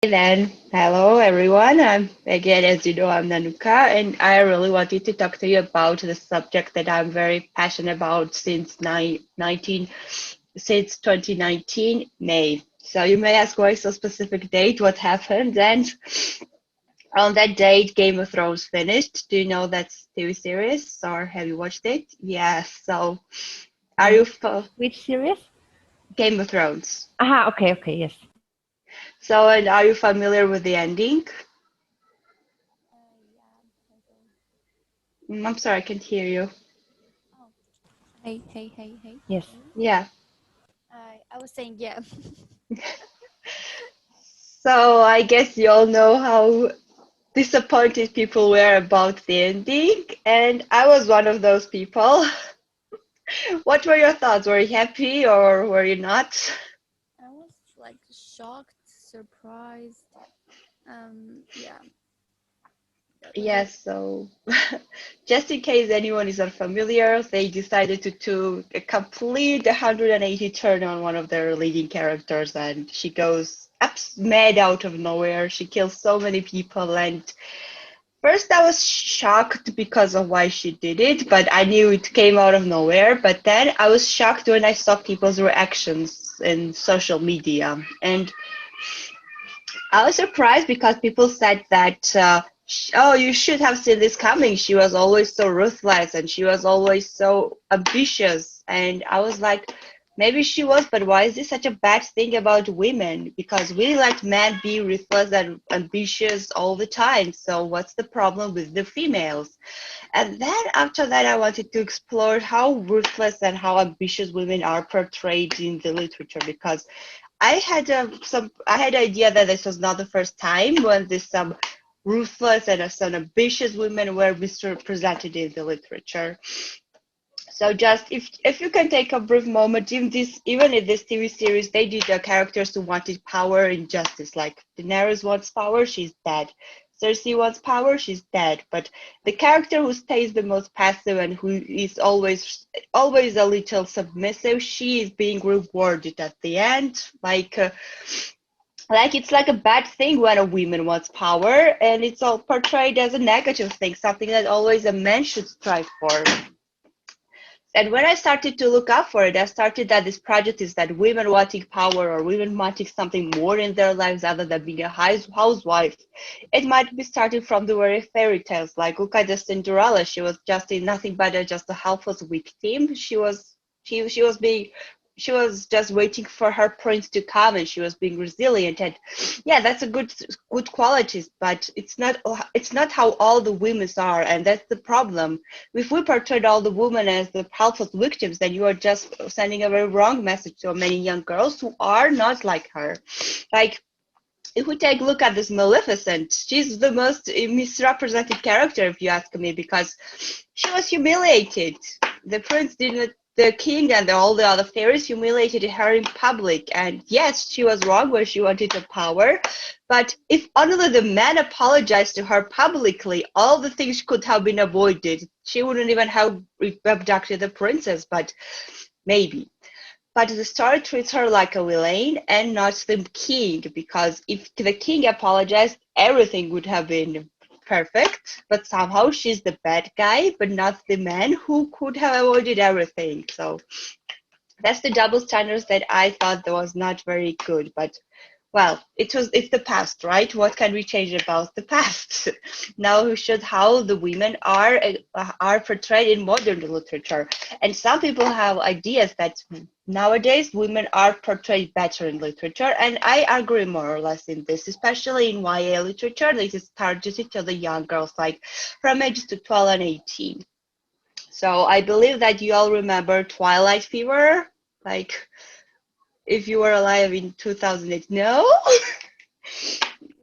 Then, hello everyone. Again, as you know, I'm Nanuka, and I really wanted to talk to you about the subject that I'm very passionate about since 2019 May. So you may ask why so specific date, what happened, and on that date, Game of Thrones finished. Do you know that TV series, or have you watched it? Yes. So, are you Which series? Game of Thrones? Aha, okay, okay, yes. So, and are you familiar with the ending? I'm sorry, I can't hear you. Yes. Yeah. I was saying yeah. So I guess you all know how disappointed people were about the ending, and I was one of those people. What were your thoughts? Were you happy or were you not? I was like shocked, surprised. Yeah, that was it. Yes, so just in case anyone is unfamiliar, they decided to do a complete 180 turn on one of their leading characters, and she goes mad out of nowhere. She kills so many people, and first, I was shocked because of why she did it, but I knew it came out of nowhere. But then I was shocked when I saw people's reactions in social media. And I was surprised because people said that, oh, you should have seen this coming. She was always so ruthless and she was always so ambitious. And I was like, maybe she was, but why is this such a bad thing about women? Because we let men be ruthless and ambitious all the time. So what's the problem with the females? And then after that, I wanted to explore how ruthless and how ambitious women are portrayed in the literature because I had idea that this was not the first time when this some ruthless and some ambitious women were misrepresented in the literature. So just if you can take a brief moment, even in this TV series, they did the characters who wanted power and justice. Like Daenerys wants power, she's dead. Cersei wants power, she's dead. But the character who stays the most passive and who is always a little submissive, she is being rewarded at the end. Like it's like a bad thing when a woman wants power, and it's all portrayed as a negative thing, something that always a man should strive for. And when I started to look up for it, I started that this project is that women wanting power or women wanting something more in their lives other than being a housewife. It might be starting from the very fairy tales, like look at the Cinderella. She was just in nothing but just a helpless victim. She was being she was just waiting for her prince to come and she was being resilient, and yeah, that's a good qualities, but it's not how all the women are, and that's the problem. If we portrayed all the women as the helpless victims, then you are just sending a very wrong message to many young girls who are not like her. Like, if we take a look at this Maleficent, she's the most misrepresented character, if you ask me, because she was humiliated. The prince didn't, the king and all the other fairies humiliated her in public. And yes, she was wrong when she wanted the power. But if only the man apologized to her publicly, all the things could have been avoided. She wouldn't even have abducted the princess, but maybe. But the story treats her like a villain and not the king, because if the king apologized, everything would have been perfect. But somehow she's the bad guy, but not the man who could have avoided everything. So that's the double standards that I thought that was not very good. But well, it's the past, right? What can we change about the past? Now we should how the women are portrayed in modern literature. And some people have ideas that nowadays women are portrayed better in literature, and I agree more or less in this, especially in YA literature. This is targeted to the young girls, like from ages to 12 and 18. So I believe that you all remember Twilight Fever, like if you were alive in 2008. No?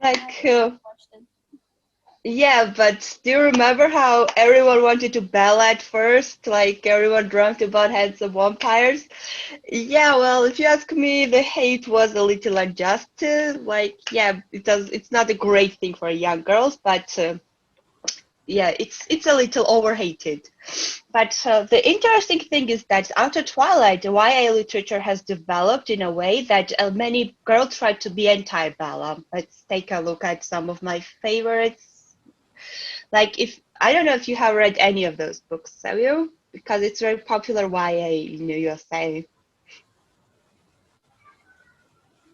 I Like, watched it. yeah, but do you remember how everyone wanted to Bella at first? Like, everyone dreamt about handsome vampires? Yeah, well, if you ask me, the hate was a little unjust. Like, yeah, it's not a great thing for young girls, but yeah, it's a little overhated. But the interesting thing is that after Twilight, the YA literature has developed in a way that many girls try to be anti-Bella. Let's take a look at some of my favorites. Like, if I don't know if you have read any of those books, have you? Because it's very popular YA in the USA.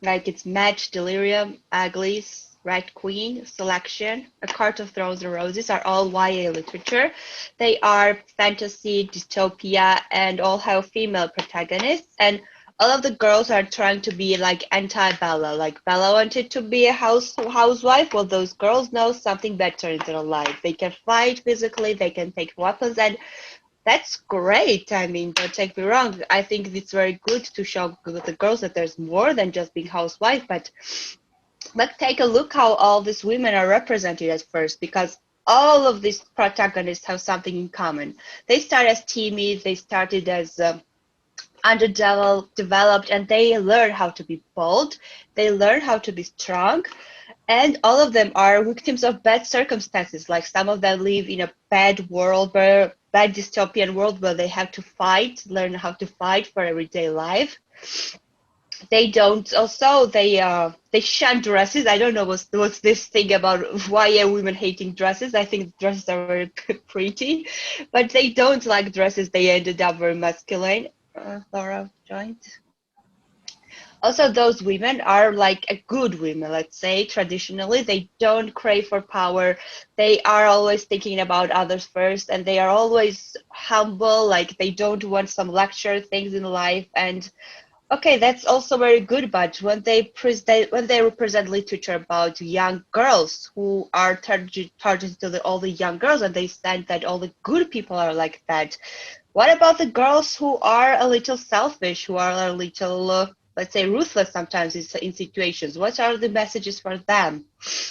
Like it's Match, Delirium, Uglies, Red Queen, Selection, A Cart of Thrones and Roses are all YA literature. They are fantasy, dystopia, and all have female protagonists. And all of the girls are trying to be like anti-Bella. Like Bella wanted to be a housewife. Well, those girls know something better in their life. They can fight physically. They can take weapons, and that's great. I mean, don't take me wrong. I think it's very good to show the girls that there's more than just being housewife. But let's take a look how all these women are represented at first, because all of these protagonists have something in common. They start as timid. They started as underdeveloped, and they learn how to be bold. They learn how to be strong, and all of them are victims of bad circumstances. Like some of them live in a bad world, bad dystopian world where they have to fight, learn how to fight for everyday life. They don't. Also, they shun dresses. I don't know what's this thing about why are women hating dresses. I think dresses are very pretty, but they don't like dresses. They ended up very masculine. Laura joined. Also, those women are like a good women, let's say, traditionally. They don't crave for power. They are always thinking about others first, and they are always humble, like they don't want some lecture things in life. And okay, that's also very good, but when they represent literature about young girls who are targeted to all the young girls, and they said that all the good people are like that, what about the girls who are a little selfish, who are a little, let's say, ruthless sometimes in situations? What are the messages for them?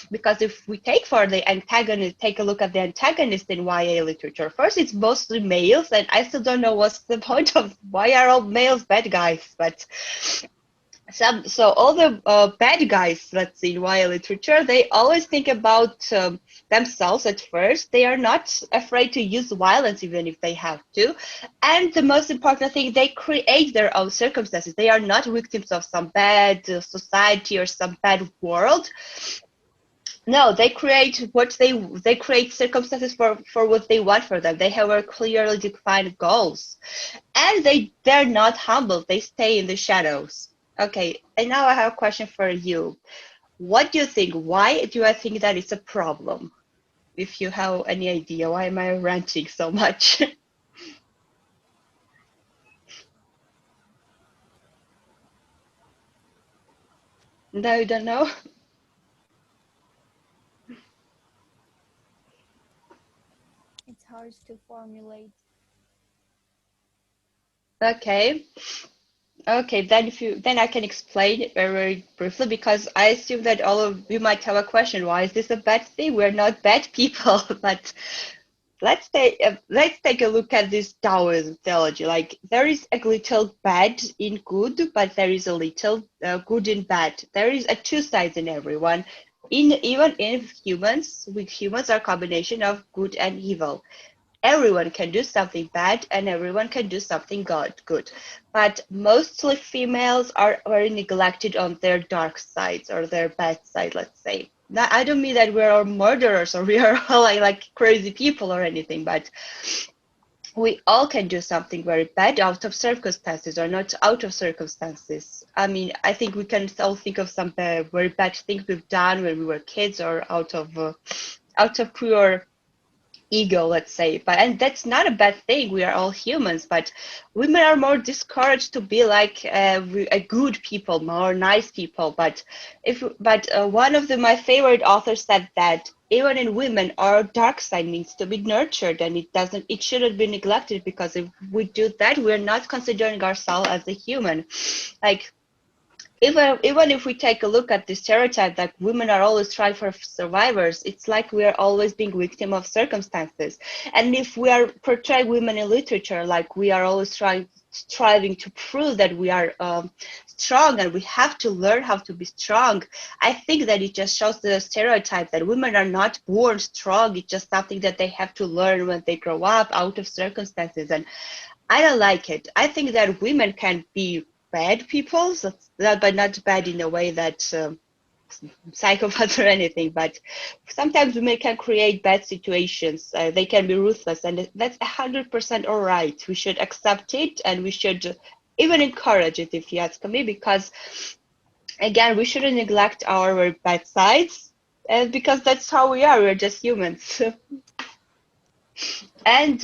Because if we take for the antagonist, take a look at the antagonist in YA literature. First, it's mostly males, and I still don't know what's the point of why are all males bad guys. But so all the bad guys, let's see, in YA literature, they always think about themselves at first. They are not afraid to use violence even if they have to. And the most important thing, they create their own circumstances. They are not victims of some bad society or some bad world. No, they create circumstances for what they want for them. They have very clearly defined goals, and they're not humble. They stay in the shadows. Okay, and now I have a question for you. What do you think? Why do I think that it's a problem? If you have any idea, why am I ranting so much? No, you don't know? It's hard to formulate. Okay. Okay, then I can explain it very, very briefly, because I assume that all of you might have a question. Why is this a bad thing? We're not bad people, but let's take a look at this Taoism theology. Like there is a little bad in good, but there is a little good in bad. There is a two sides in everyone. Even in humans, with humans are a combination of good and evil. Everyone can do something bad and everyone can do something good. But mostly females are very neglected on their dark sides or their bad side, let's say. Now, I don't mean that we're all murderers or we are all like crazy people or anything, but we all can do something very bad out of circumstances or not out of circumstances. I mean, I think we can all think of some very bad things we've done when we were kids or out of pure ego, let's say. But and that's not a bad thing. We are all humans, but women are more discouraged to be like a good people, more nice people. But one of my favorite authors said that even in women, our dark side needs to be nurtured, and it shouldn't be neglected, because if we do that, we're not considering ourselves as a human. Like even if we take a look at the stereotype that women are always trying for survivors, it's like we are always being victim of circumstances. And if we are portray women in literature like we are always trying striving to prove that we are strong and we have to learn how to be strong. I think that it just shows the stereotype that women are not born strong. It's just something that they have to learn when they grow up out of circumstances. And I don't like it. I think that women can be bad people, but not bad in a way that psychopaths or anything. But sometimes women can create bad situations. They can be ruthless, and that's 100% all right. We should accept it, and we should even encourage it, if you ask me, because again, we shouldn't neglect our bad sides, because that's how we are. We're just humans. And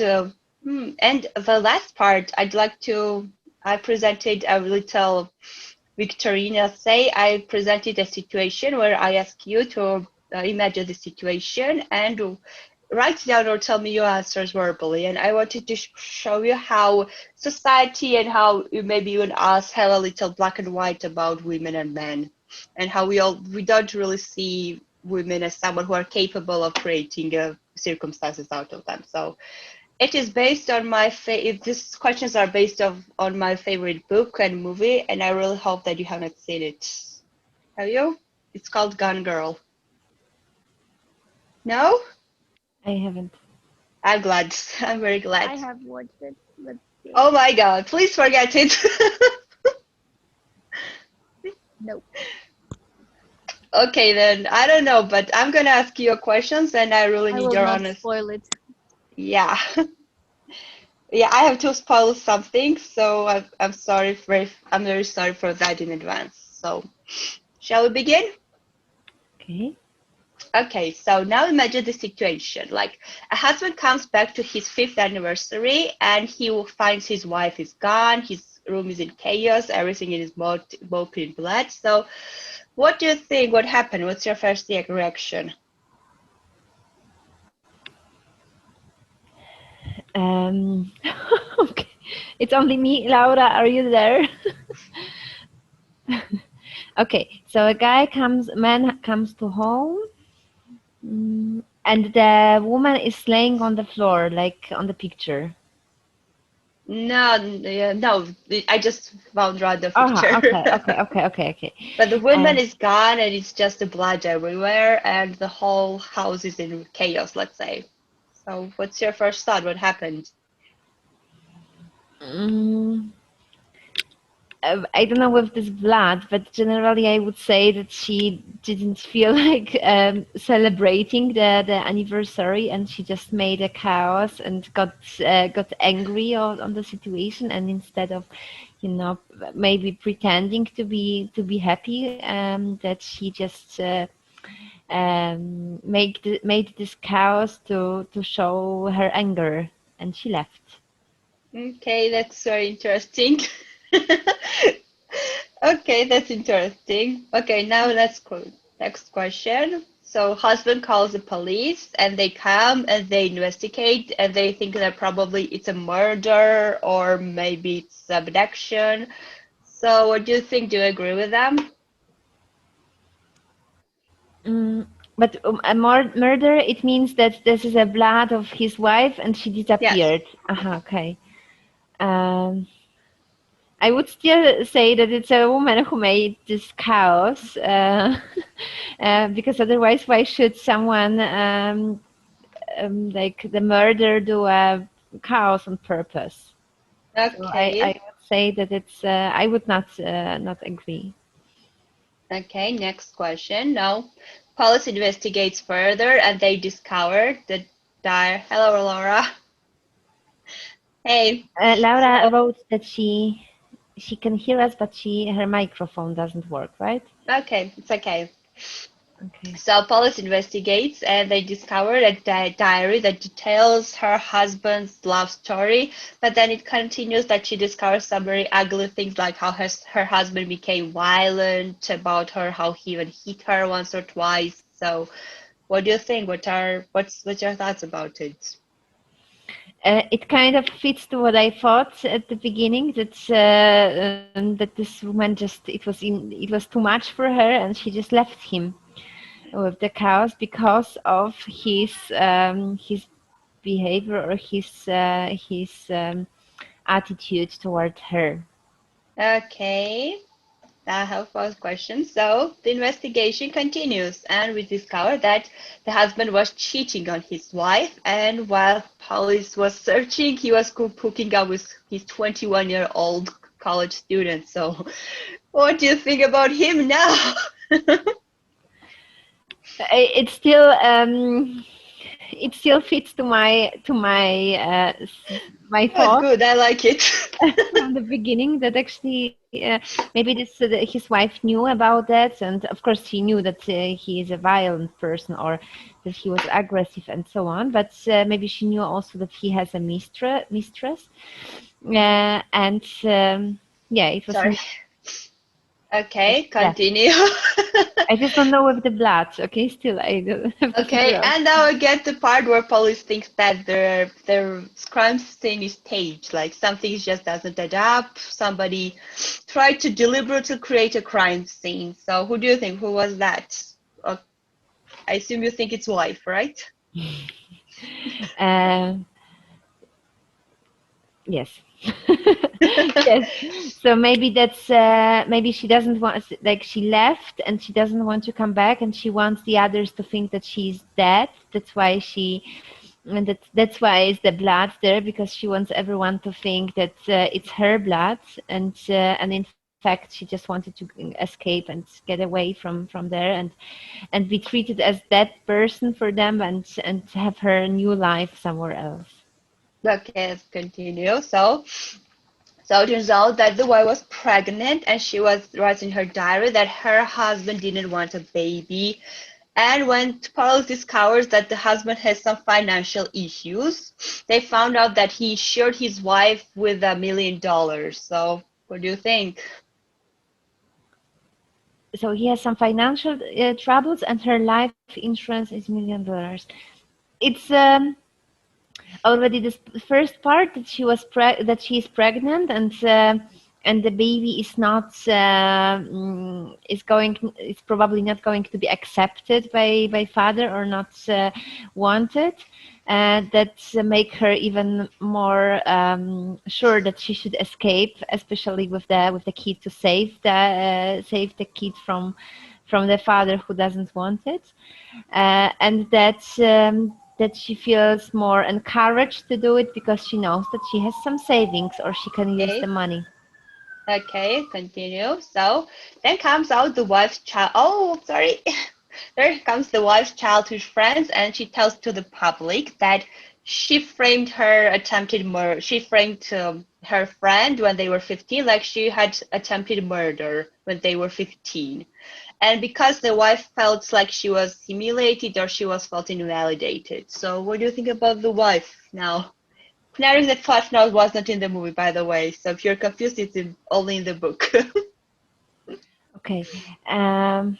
and the last part, I presented a little Victorina say. I presented a situation where I ask you to imagine the situation and write down or tell me your answers verbally. And I wanted to show you how society and how maybe even us have a little black and white about women and men, and how we don't really see women as someone who are capable of creating circumstances out of them. So it is based on my these questions are based on my favorite book and movie, and I really hope that you haven't seen it. Have you? It's called Gone Girl. No? I haven't. I'm glad. I'm very I glad. have watched it, but Oh my God! Please forget it. nope. Okay, then I don't know, but I'm gonna ask you questions, and I really I need will your not honest. spoil it. Yeah, yeah. I have to spoil something, so I'm sorry for. I'm very sorry for that in advance. So, shall we begin? Okay. Okay, so now imagine the situation. Like a husband comes back to his fifth anniversary and finds his wife is gone, his room is in chaos, everything is both in blood. So what do you think would happen? What's your first reaction? Um, okay. It's only me, Laura. Are you there? Okay. So man comes to home, and the woman is laying on the floor, like on the picture. No, no, I just found random Oh, picture. okay. But the woman Uh, is gone and it's just the blood everywhere and the whole house is in chaos, let's say. So what's your first thought? What happened? mm, I don't know with this blood, but generally I would say that she didn't feel like celebrating the anniversary, and she just made a chaos and got angry on the situation, and instead of, maybe pretending to be happy, that she just made this chaos to show her anger, and she left. Okay, that's very interesting. Okay, that's interesting. Okay, now let's go. Next question. So husband calls the police and they come and they investigate and they think that probably it's a murder or maybe it's abduction. So what do you think? Do you agree with them? Mm, but murder, it means that this is a blood of his wife and she Yes. disappeared. Okay. Um, I would still say that it's a woman who made this chaos, because otherwise, why should someone like the murder do a chaos on purpose? So I Okay. would say that it's. I would not agree. Okay, next question. Now, police investigates further and they discover that hello Laura. Hey. Laura So wrote that she can hear us, but her microphone doesn't work, right? okay, it's okay. Okay. So police investigates and they discover a diary that details her husband's love story, but then it continues that she discovers some very ugly things like how her husband became violent about her, how he even hit her once or twice. So what do you think? What's your thoughts about it? It kind of fits to what I thought at the beginning, that this woman it was too much for her, and she just left him with the cows because of his behavior or his attitude toward her. Okay. That helpful question. So the investigation continues, and we discover that the husband was cheating on his wife, and while police was searching, he was hooking up with his 21-year-old college student. So, what do you think about him now? It still it still fits to my Good, thought good. I like it. from the beginning that actually maybe his wife knew about that, and of course he knew that he is a violent person or that he was aggressive and so on. But maybe she knew also that he has a mistress, and yeah, it was Sorry. Okay, yeah. continue. I just don't know with the blood. Okay, still I don't have to figure Okay, out. and now I get the part where police thinks that their crime scene is staged, like something just doesn't add up. Somebody tried to deliberately create a crime scene. So who do you think? Who was that? Uh, I assume you think it's wife, right? Uh, yes. Yes. So maybe that's maybe she doesn't want, like she left and she doesn't want to come back and she wants the others to think that she's dead. That's why and that's why is the blood there, because she wants everyone to think that it's her blood, and in fact she just wanted to escape and get away from there and be treated as that person for them and have her new life somewhere else. Okay, let's continue. So it turns out that the wife was pregnant and she was writing in her diary that her husband didn't want a baby. And when police discovers that the husband has some financial issues, they found out that he insured his wife with $1 million. So what do you think? So he has some financial troubles and her life insurance is $1 million. It's already this first part that that she is pregnant and the baby is not is probably not going to be accepted by father or not wanted. That make her even more sure that she should escape, especially with the kid, to save the kid from the father who doesn't want it, and that she feels more encouraged to do it because she knows that she has some savings or she can use the Okay, money. okay, continue. So then comes out the wife's child. Oh, sorry. There comes the wife's childhood friends, and she tells to the public that she framed her attempted murder. She framed her friend when they were 15, like she had attempted murder when they were 15. And because the wife felt like she was humiliated or she was felt invalidated. So what do you think about the wife now? Clarifying that Flash Note was not in the movie, by the way. So if you're confused, it's only in the book. Okay. Um,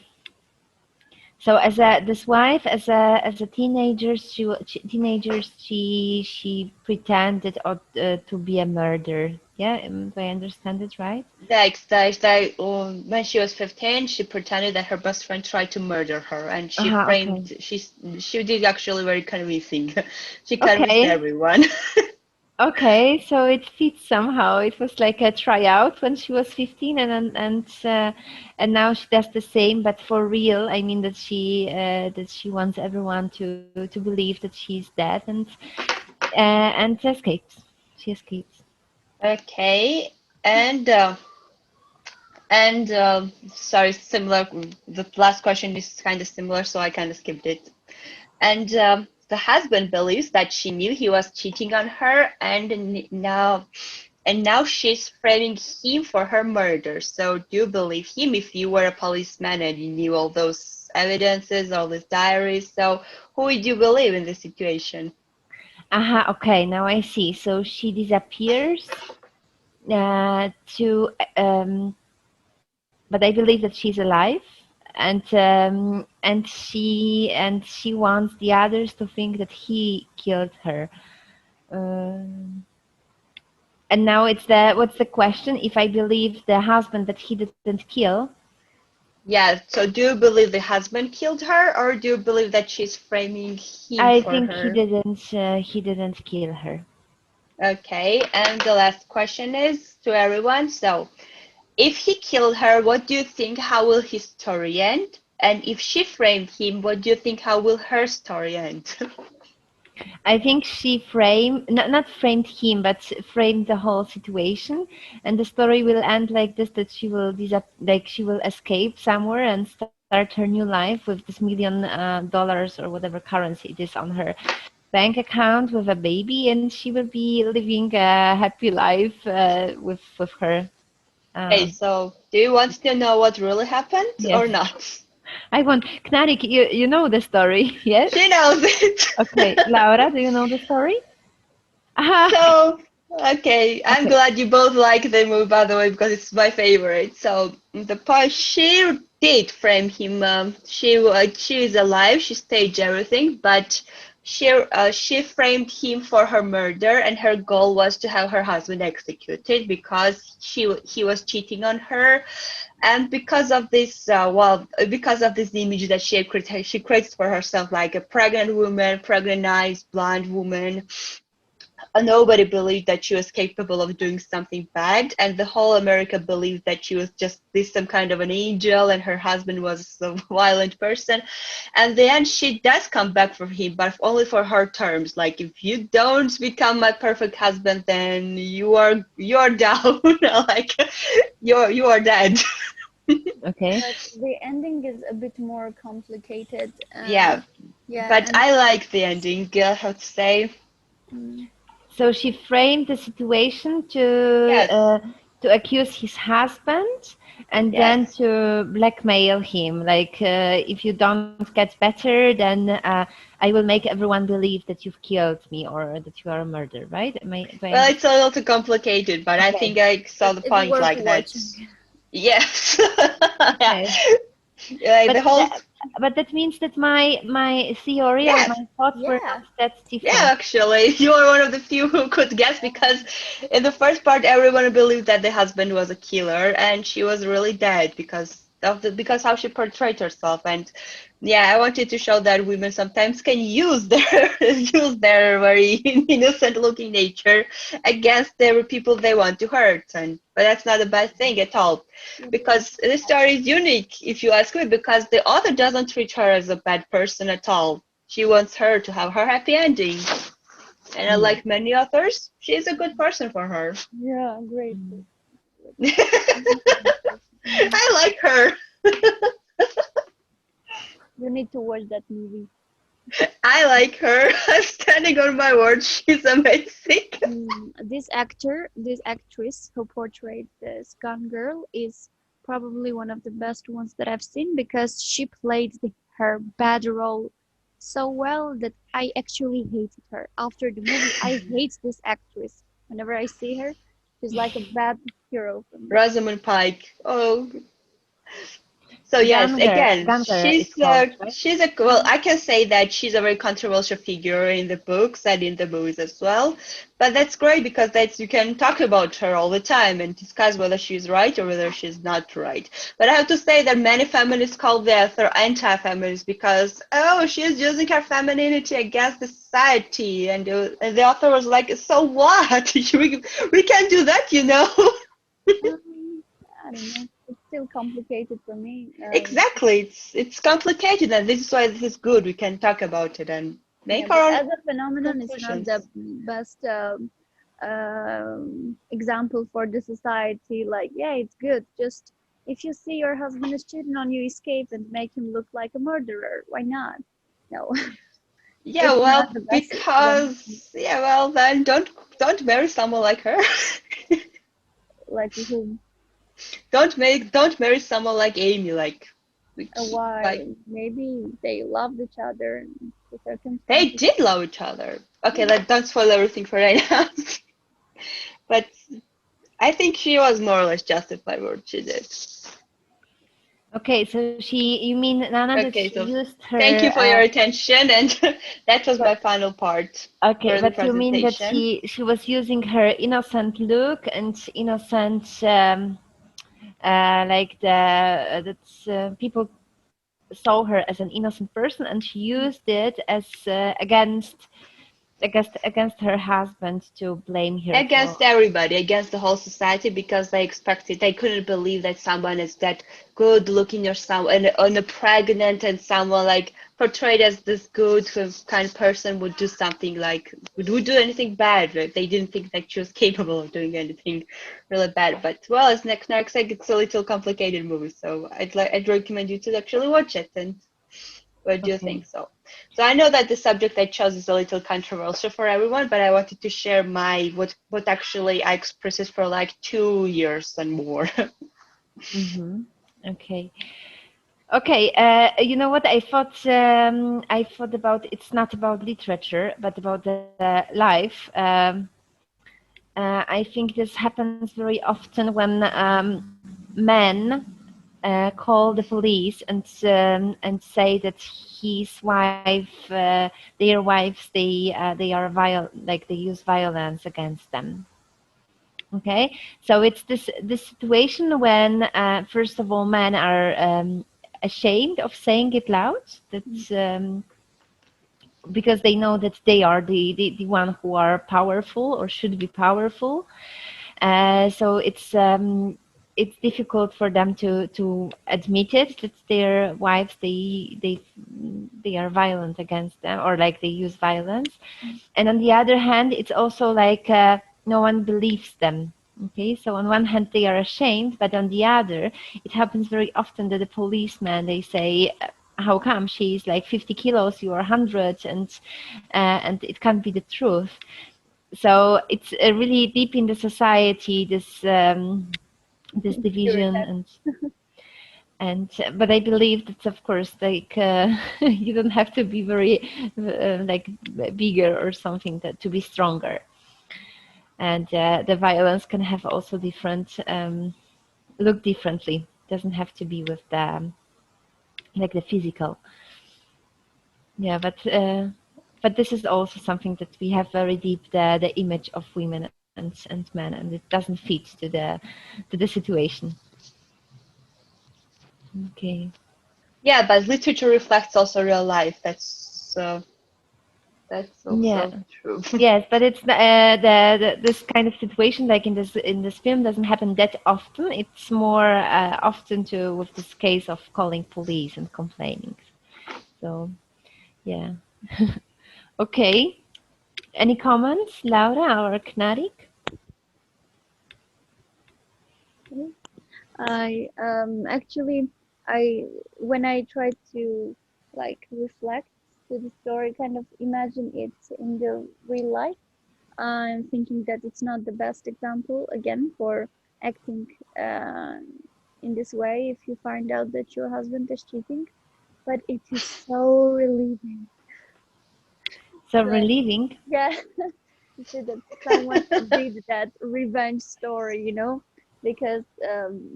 so as a this wife as a teenager she pretended to be a murderer. Yeah, do I understand it right? When she was 15, she pretended that her best friend tried to murder her, and she Okay. framed. She did actually very convincing. She convinced Okay. everyone. Okay, so it fits somehow. It was like a tryout when she was 15, and now she does the same, but for real. I mean that she wants everyone to believe that she's dead, and escapes. She escapes. Okay, and sorry, similar. The last question is kind of similar, so I kind of skipped it. And the husband believes that she knew he was cheating on her, and now she's framing him for her murder. So do you believe him if you were a policeman and you knew all those evidences, all these diaries? So who would you believe in this situation? Aha, okay, now I see. So she disappears to but I believe that she's alive, and she wants the others to think that he killed her. Um, and now it's the what's the question? If I believe the husband that he didn't kill, Yeah, so do you believe the husband killed her, or do you believe that she's framing him I for think her? he didn't kill her. Okay, and the last question is to everyone. So, if he killed her, what do you think? How will his story end? And if she framed him, what do you think? How will her story end? I think she framed, not framed him, but framed the whole situation. And the story will end like this, that she will like she will escape somewhere and start her new life with this $1 million or whatever currency it is on her bank account with a baby, and she will be living a happy life with her. Okay, Um, so do you want to know what really happened yes, or not? I want Knarik. You know the story, yes? She knows it. Okay, Laura, do you know the story? Ah, So, okay, I'm okay. glad you both like the movie, by the way, because it's my favorite. So, the part she did frame him. She is alive. She staged everything, but she framed him for her murder, and her goal was to have her husband executed because he was cheating on her, and because of this, because of this image that she creates for herself, like a pregnant woman, pregnant, nice, blonde woman. Nobody believed that she was capable of doing something bad, and the whole America believed that she was just this some kind of an angel, and her husband was a violent person. And then she does come back for him, but only for her terms. Like, if you don't become my perfect husband, then you're down. Like, you are dead. Okay. But the ending is a bit more complicated. Yeah, Yeah, but and I like the ending. I have to say, mm, So she framed the situation yes, to accuse his husband and then yes. to blackmail him. Like, if you don't get better, then I will make everyone believe that you've killed me or that you are a murderer, right? Do I Well, it's a understand? little too complicated, but I Okay. think I saw but the it's point worth like that. watching. Yes. Yeah. Okay. Like But the whole, but that means that my theory or yes. my thoughts were Yeah, not that Yeah, different. actually, you are one of the few who could guess because in the first part, everyone believed that the husband was a killer and she was really dead because how she portrayed herself. And yeah, I wanted to show that women sometimes can use their use their very innocent looking nature against the people they want to hurt. And but that's not a bad thing at all, it is. because this story is unique, if you ask me, because the author doesn't treat her as a bad person at all. She wants her to have her happy ending. And Mm. unlike many authors, she's a good person for her. Yeah, great. Mm. I like her. You need to watch that movie. I like her. I'm standing on my word. She's amazing. This actress who portrayed this gun girl is probably one of the best ones that I've seen because she played her bad role so well that I actually hated her. After the movie, I hate this actress. Whenever I see her, she's like a bad hero for me. Rosamund Pike. Oh, so yes, again, Ganger it's called, right? she's a well, I can say that she's a very controversial figure in the books and in the movies as well. But that's great because that's you can talk about her all the time and discuss whether she's right or whether she's not right. But I have to say that many feminists call the author anti-feminist because oh, she's using her femininity against the society, and the author was like, so what? We can't do that, you know. Um, I don't know. It's still complicated for me. Exactly. It's complicated, and this is why this is good. We can talk about it and Yeah, make but our own as a phenomenon, it's not the conclusions. best example for the society. Like, yeah, it's good. Just if you see your husband is cheating on you, escape and make him look like a murderer. Why not? No, Yeah, it's not well, the best example. because yeah, well, then don't marry someone like her. Like whom? Don't marry someone like Amy. Like Why? Maybe they loved each other. And the they circumstances. did love each other. Okay, Yeah. don't spoil everything for right now. But I think she was more or less justified what she did. Okay, so you mean Nana that she Okay, so used thank her you for your attention, and that was my final part okay, for the but you mean that presentation. she was using her innocent look and innocent like the that people saw her as an innocent person, and she used it as against against her husband to blame her for. Against everybody, against the whole society, because they expected, they couldn't believe that someone is that good looking or someone and a pregnant and someone like portrayed as this good kind of person would do something like would do anything bad. Right? They didn't think that she was capable of doing anything really bad. But well, as Narc said, it's a little complicated movie, so I'd recommend you to actually watch it. And what do you Okay. think? So I know that the subject I chose is a little controversial for everyone, but I wanted to share my what actually I expressed it for like 2 years and more. Mm-hmm. Okay. Okay. You know what? I thought about it's not about literature, but about the life. I think this happens very often when men call the police and say that his wife, their wives, they are like they use violence against them. Okay, so it's this situation when first of all men are ashamed of saying it loud. That's because they know that they are the one who are powerful or should be powerful. So it's difficult for them to admit it that their wives they are violent against them or like they use violence. And on the other hand, it's also like no one believes them. Okay, so on one hand they are ashamed, but on the other, it happens very often that the policemen they say, "How come she's like 50 kilos, you are 100," and it can't be the truth. So it's really deep in the society this division Stereotype. and but I believe that of course like you don't have to be very like bigger or something to be stronger, and the violence can have also different look differently. Doesn't have to be with the like the physical. Yeah, but this is also something that we have very deep the image of women and men, and it doesn't fit to the situation. Okay. Yeah, but literature reflects also real life. That's Yeah. also true. Yes, but it's the this kind of situation like in this film doesn't happen that often. It's more often to with this case of calling police and complaining. So yeah. Okay. Any comments, Laura or Knarik? Actually, I when I try to like reflect to the story, kind of imagine it in the real life. I'm thinking that it's not the best example again for acting uh, in this way if you find out that your husband is cheating, but it is so relieving So that relieving. yeah to see that someone did that revenge story, because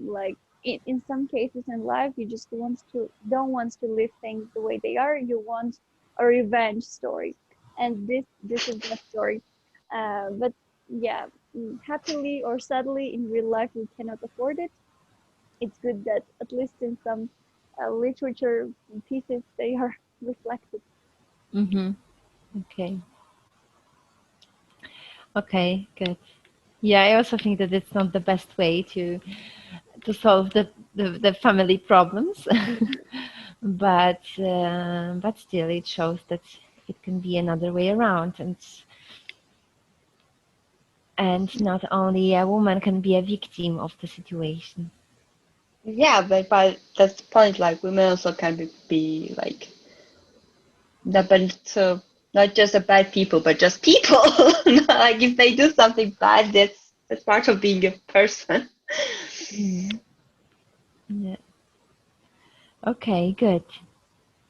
like in some cases in life you just don't want to live things the way they are. You want a revenge story, and this is that story. But yeah, happily or sadly in real life we cannot afford it. It's good that at least in some literature pieces they are reflected. Mm-hmm. Okay. Okay, good. Yeah, I also think that it's not the best way to solve the family problems, but still, it shows that it can be another way around, and not only a woman can be a victim of the situation. Yeah, but that's the point. Like women also can be like but so not just a bad people, but just people. Like if they do something bad, that's part of being a person. Mm. Yeah. Okay, good.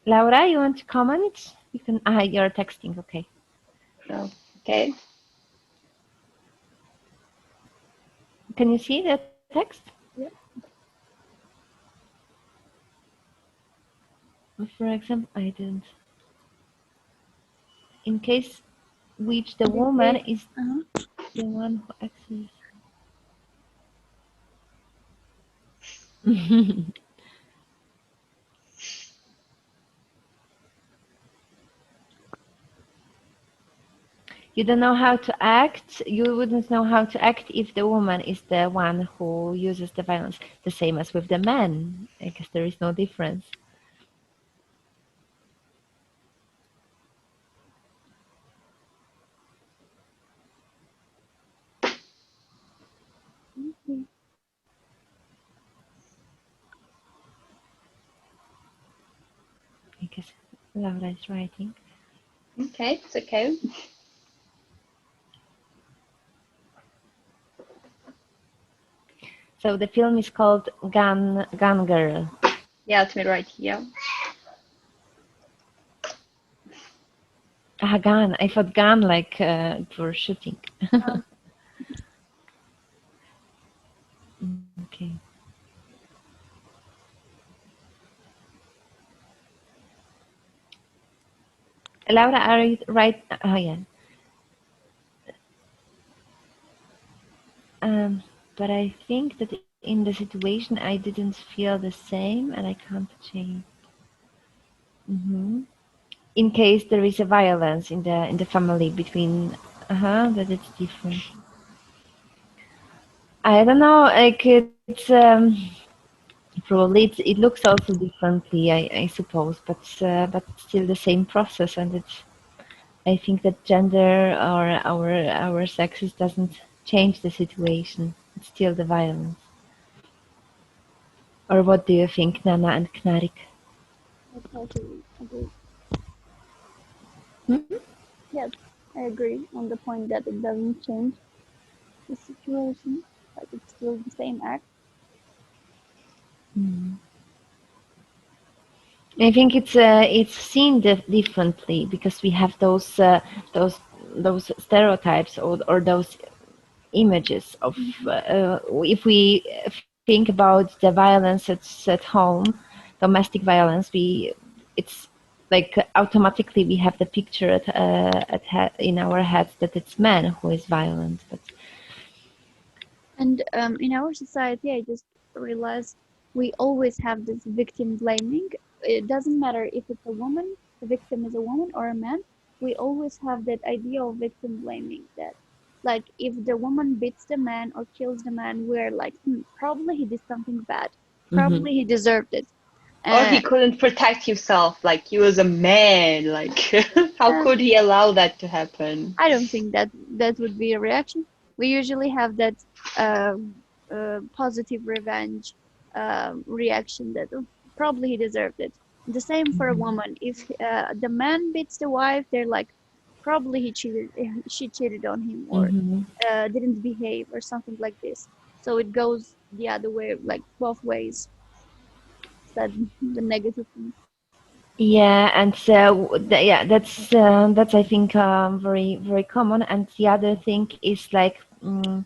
Laura, you want to comment? You can. Ah, you're texting. Okay. So, okay. Can you see the text? Yeah. For example, I didn't. In case which the This woman is is the one who actually. you don't know how to act. You wouldn't know how to act if the woman is the one who uses the violence. The same as with the man. I guess there is no difference. Okay. I guess Laura is writing. Okay, it's okay. So the film is called Gun Girl. Yeah, let me write here. Ah, gun. I thought gun like for shooting. Um, Okay. Laura, are you right? Oh yeah. But I think that in the situation I didn't feel the same, and I can't change. In case there is a violence in the family between, that it's different. I don't know. Like probably it looks also differently. I suppose, but still the same process, and it's. I think that gender or our sexes doesn't change the situation. It's still the violence. Or what do you think, Nana and Knarik? I totally agree. Hmm? Yes, I agree on the point that it doesn't change the situation. Like it's still the same act. Mm. I think it's seen differently because we have those those stereotypes or those images of Hmm. if we think about the violence at home, domestic violence, it's like automatically we have the picture in our heads that it's man who is violent, but And in our society, I just realized we always have this victim blaming. It doesn't matter if it's a woman, the victim is a woman or a man. We always have that idea of victim blaming. That, like, if the woman beats the man or kills the man, we're like, probably he did something bad. hmm Probably he deserved it. Or Uh, he couldn't protect himself, like he was a man. Like, how uh, could he allow that to happen? I don't think that that would be a reaction. We usually have that positive revenge reaction that "Oh, probably he deserved it." The same for a woman. If the man beats the wife, they're like, probably she cheated on him or hmm didn't behave or something like this. So it goes the other way, like both ways. That the negative thing. yeah, and yeah, that's I think very common. And the other thing is like mm,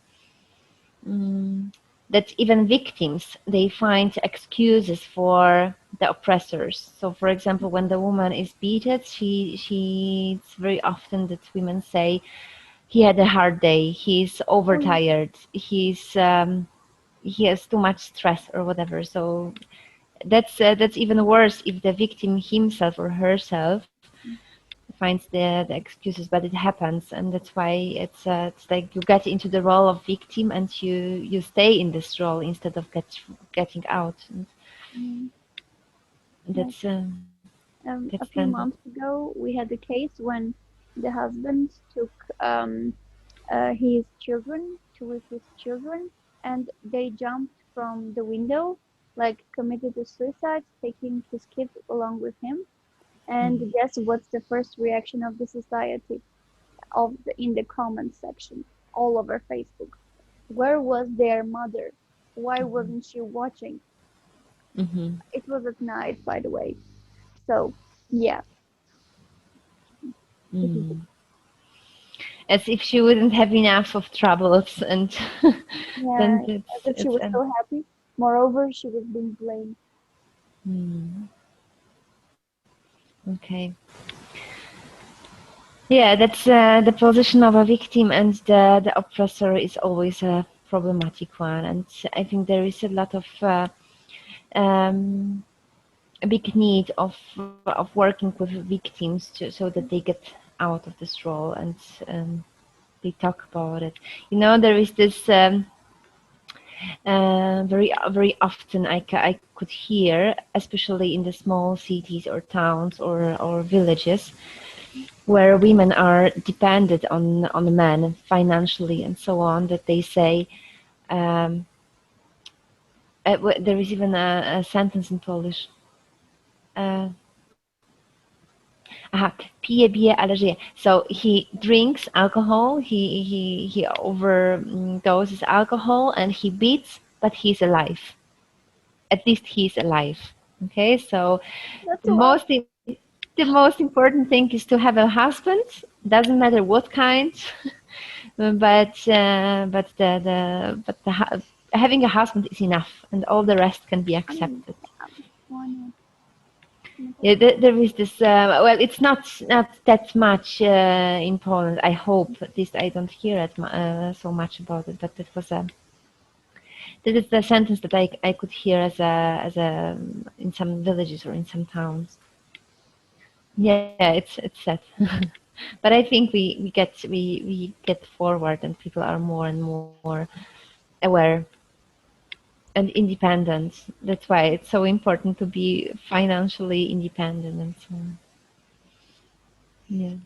that even victims they find excuses for the oppressors. So, for example, when the woman is beaten, she it's very often that women say he had a hard day, he's Oh yeah. overtired, he has too much stress or whatever. So that's even worse if the victim himself or herself finds the excuses, but it happens, and that's why it's like you get into the role of victim and you stay in this role instead of getting out. And Mm, yes. that's that's A then few months ago, we had a case when the husband took his children, two of his children, and they jumped from the window, like committed a suicide, taking his kids along with him. And guess what's the first reaction of the society in the comment section all over Facebook? Where was their mother? Why wasn't she watching? hmm It was at night, by the way. So yeah, this is mm. As if she wouldn't have enough of troubles, and yeah, then as if she it's was so happy. Moreover, she was being blamed. mm, okay. Yeah, that's the position of a victim, and the oppressor is always a problematic one. And I think there is a lot of um, a big need of working with victims so that they get out of this role, and they talk about it. There is this very often I could hear, especially in the small cities or towns or villages, where women are dependent on the men financially and so on, that they say, um, there is even a sentence in Polish. Uh, Pije, bije, ale żyje. So he drinks alcohol, he overdoses alcohol, and he beats, but he's alive. At least he's alive. Okay, so That's the a lot. most important thing is to have a husband. Doesn't matter what kind, but having a husband is enough, and all the rest can be I mean, accepted. why not? Yeah, there is this. Well, it's not that much in Poland. I hope this. I don't hear it so much about it, but that is the sentence that I could hear as a in some villages or in some towns. Yeah, it's sad, but I think we get forward, and people are more and more aware and independent. That's why it's so important to be financially independent and so on. Yeah.